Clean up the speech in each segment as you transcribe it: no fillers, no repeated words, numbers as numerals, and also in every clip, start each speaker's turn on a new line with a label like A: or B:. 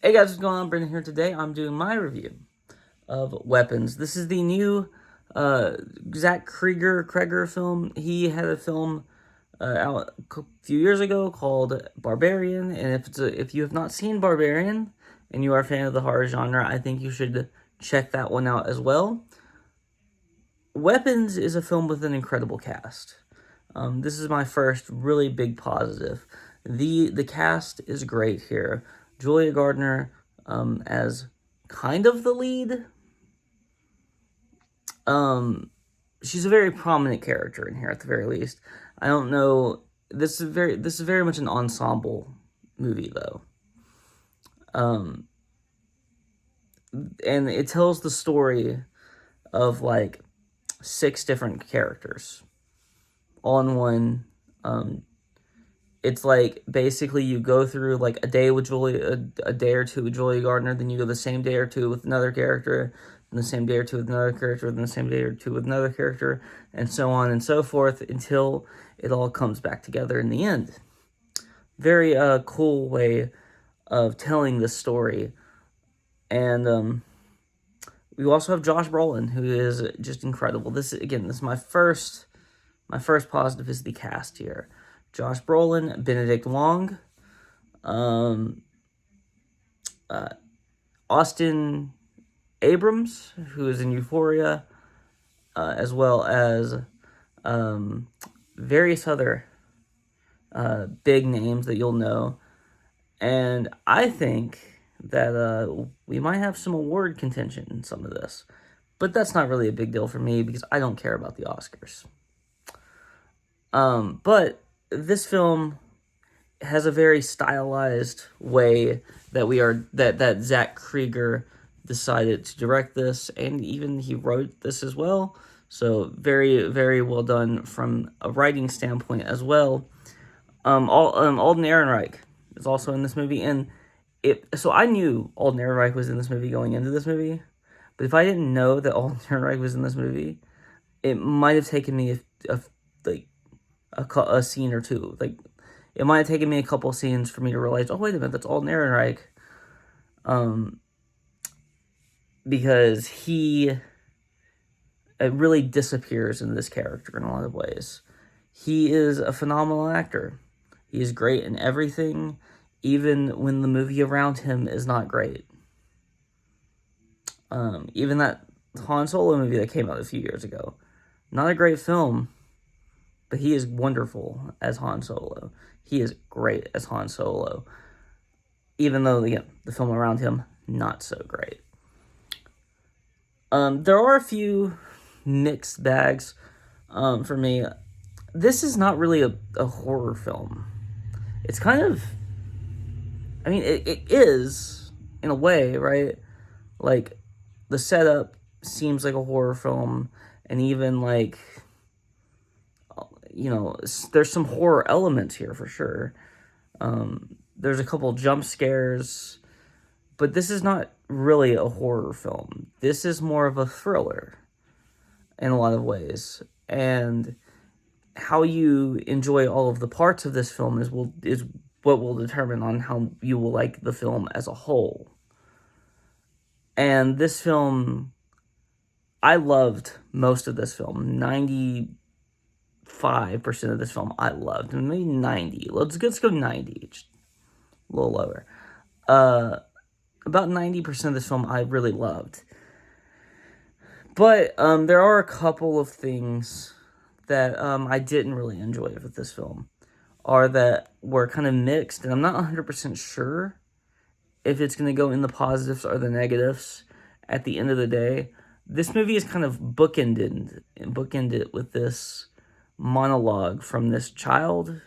A: Hey guys, what's going on? Brendan here. Today I'm doing my review of Weapons. This is the new uh, Zach Kreger film. He had a film out a few years ago called Barbarian, and if you have not seen Barbarian and you are a fan of the horror genre, I think you should check that one out as well. Weapons is a film with an incredible cast. This is my first really big positive. The cast is great here. Julia Gardner as kind of the lead. She's a very prominent character in here at the very least. I don't know. This is very much an ensemble movie though. Um, and it tells the story of like six different characters all in one. It's like basically you go through like a day with a day or two with Julia Gardner, then you go the same day or two with another character, then the same day or two with another character, then the same day or two with another character, and so on and so forth until it all comes back together in the end. Very cool way of telling this story, and we also have Josh Brolin, who is just incredible. This is my first positive is the cast here. Josh Brolin, Benedict Wong, um, Austin Abrams, who is in Euphoria, as well as various other big names that you'll know. And I think that we might have some award contention in some of this. But that's not really a big deal for me because I don't care about the Oscars. But this film has a very stylized way that Zach Kreger decided to direct this, and even he wrote this as well. So very, very well done from a writing standpoint as well. Alden Ehrenreich is also in this movie, and so I knew Alden Ehrenreich was in this movie going into this movie, but if I didn't know that Alden Ehrenreich was in this movie, it might have taken me like a scene or two. Like, it might have taken me a couple scenes for me to realize, oh, wait a minute, that's Alden Ehrenreich. Because he really disappears in this character in a lot of ways. He is a phenomenal actor. He is great in everything, even when the movie around him is not great. Even that Han Solo movie that came out a few years ago, not a great film, but he is wonderful as Han Solo. He is great as Han Solo, even though the film around him not so great. There are a few mixed bags for me. This is not really a horror film. It's kind of, I mean, it is in a way, right? Like, the setup seems like a horror film, and even like, there's some horror elements here for sure. There's a couple jump scares, but this is not really a horror film. This is more of a thriller in a lot of ways. And how you enjoy all of the parts of this film is what will determine on how you will like the film as a whole. And this film, I loved most of this film. 95% of this film I loved. Maybe 90. Let's go 90. Just a little lower. About 90% of this film I really loved. But there are a couple of things that I didn't really enjoy with this film, or that were kind of mixed, and I'm not 100% sure if it's going to go in the positives or the negatives at the end of the day. This movie is kind of bookended with this monologue from this child,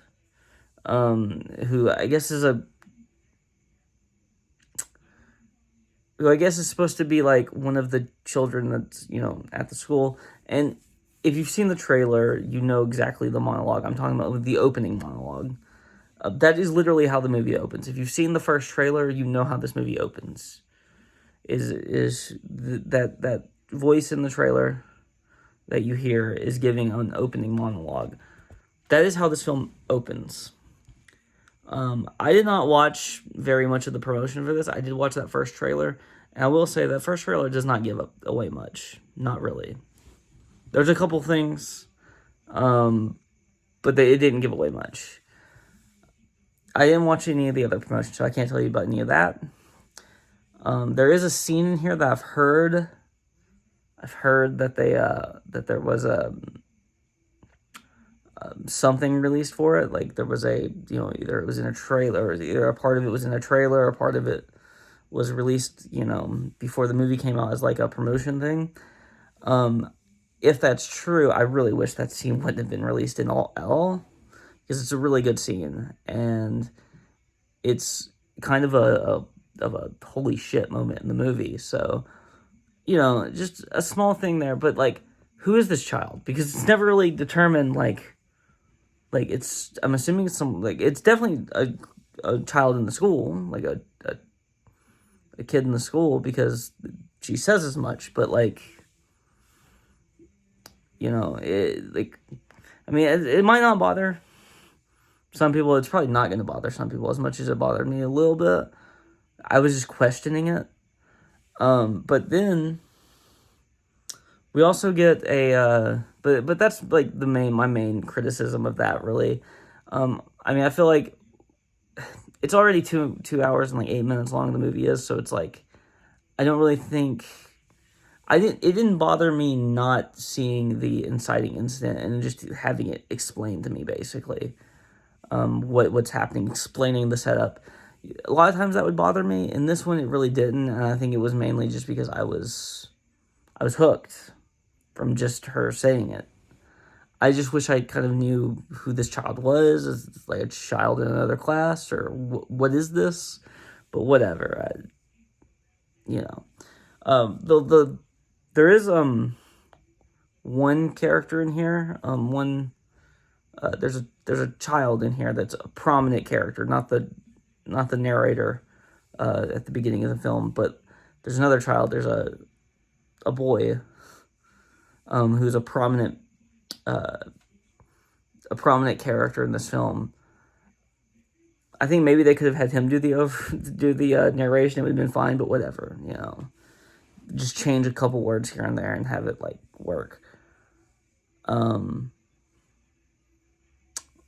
A: who I guess is supposed to be like one of the children that's, at the school. And if you've seen the trailer, you know exactly the monologue I'm talking about, with the opening monologue. That is literally how the movie opens. If you've seen the first trailer, you know how this movie opens. That voice in the trailer that you hear is giving an opening monologue. That is how this film opens. I did not watch very much of the promotion for this. I did watch that first trailer, and I will say that first trailer does not give away much. Not really. There's a couple things, but it didn't give away much. I didn't watch any of the other promotions, so I can't tell you about any of that. There is a scene in here that I've heard. I've heard that that there was something released for it. Like there was either it was in a trailer, or either a part of it was in a trailer, or a part of it was released, before the movie came out as like a promotion thing. If that's true, I really wish that scene wouldn't have been released at all, because it's a really good scene, and it's kind of a holy shit moment in the movie. So, just a small thing there, but like, who is this child? Because it's never really determined. I'm assuming it's definitely a child in the school, like a kid in the school, because she says as much. But it might not bother some people. It's probably not going to bother some people as much as it bothered me a little bit. I was just questioning it. But then we also get but that's like my main criticism of that, really. I feel like it's already 2 hours and like 8 minutes long the movie is, so it's like, I don't really think, it didn't bother me not seeing the inciting incident and just having it explained to me, basically. What's happening, explaining the setup. A lot of times that would bother me. In this one, it really didn't, and I think it was mainly just because I was hooked from just her saying it. I just wish I kind of knew who this child was. Is it like a child in another class, or what is this? But whatever. There is one character in here. There's a child in here that's a prominent character, not the narrator at the beginning of the film, but there's another child. There's a boy who's a prominent character in this film. I think maybe they could have had him do the narration. It would have been fine, but whatever, just change a couple words here and there and have it work.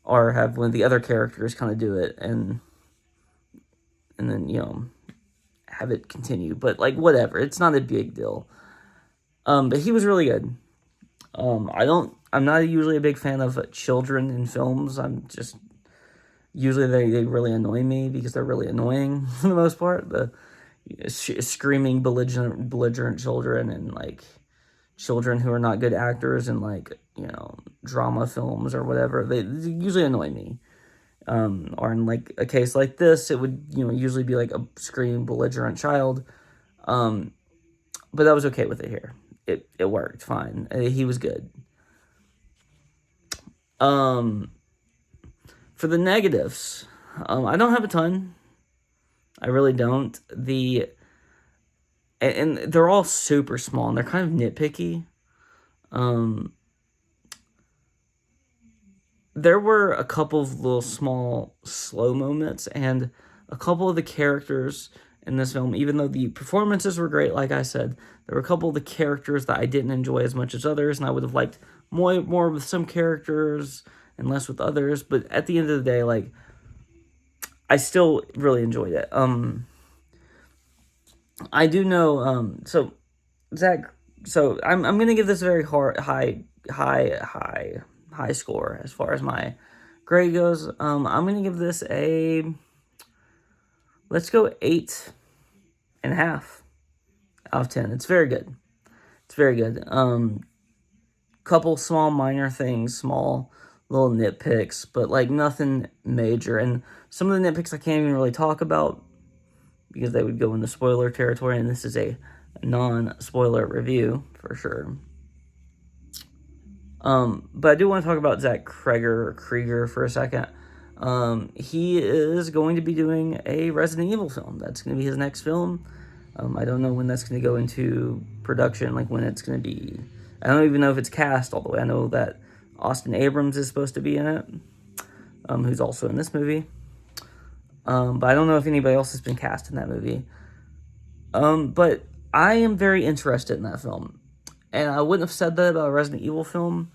A: Or have one of the other characters kind of do it, and then have it continue. But whatever, it's not a big deal. But he was really good. I'm not usually a big fan of children in films. Usually they really annoy me because they're really annoying for the most part. The screaming belligerent children, and children who are not good actors in drama films or whatever, they usually annoy me. Or in a case like this, it would usually be a screaming belligerent child. But I was okay with it here. It worked fine. He was good. For the negatives, I don't have a ton. I really don't. And they're all super small, and they're kind of nitpicky. There were a couple of little small slow moments, and a couple of the characters in this film, even though the performances were great, like I said, there were a couple of the characters that I didn't enjoy as much as others, and I would have liked more with some characters and less with others. But at the end of the day, I still really enjoyed it. I do know. So Zach. So I'm gonna give this a very high score as far as my grade goes. I'm gonna give this let's go 8.5 out of 10. It's very good. It's very good. Couple small minor things, small little nitpicks, but nothing major. And some of the nitpicks I can't even really talk about because they would go into spoiler territory, and this is a non-spoiler review for sure. But I do want to talk about Zach Krieger for a second. He is going to be doing a Resident Evil film. That's going to be his next film. I don't know when that's going to go into production, when it's going to be. I don't even know if it's cast all the way. I know that Austin Abrams is supposed to be in it, who's also in this movie. But I don't know if anybody else has been cast in that movie. But I am very interested in that film. And I wouldn't have said that about a Resident Evil film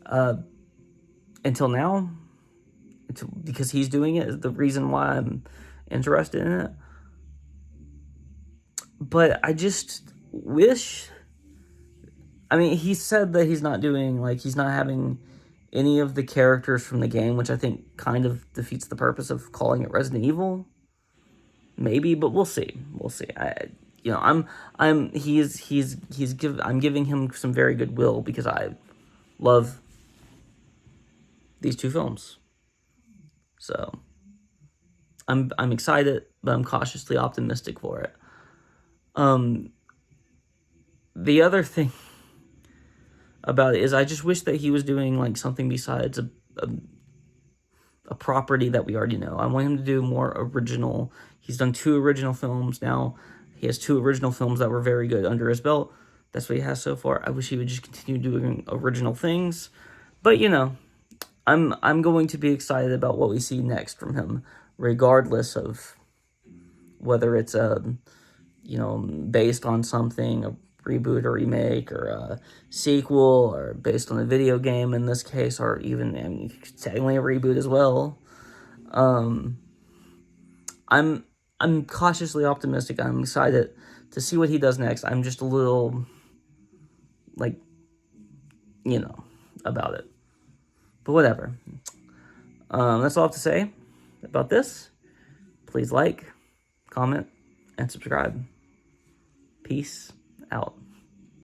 A: until now. Because he's doing it is the reason why I'm interested in it. But I just wish... I mean, he said that he's not having any of the characters from the game, which I think kind of defeats the purpose of calling it Resident Evil. Maybe, but we'll see. We'll see. I'm giving him some very good will because I love these two films. So I'm excited, but I'm cautiously optimistic for it. The other thing about it is I just wish that he was doing like something besides a property that we already know. I want him to do more original. He's done 2 original films now. He has 2 original films that were very good under his belt. That's what he has so far. I wish he would just continue doing original things. But, I'm going to be excited about what we see next from him, regardless of whether it's, based on something, a reboot or remake, or a sequel, or based on a video game in this case, or even, technically a reboot as well. I'm cautiously optimistic. I'm excited to see what he does next. I'm just a little, about it. But whatever. That's all I have to say about this. Please like, comment, and subscribe. Peace out.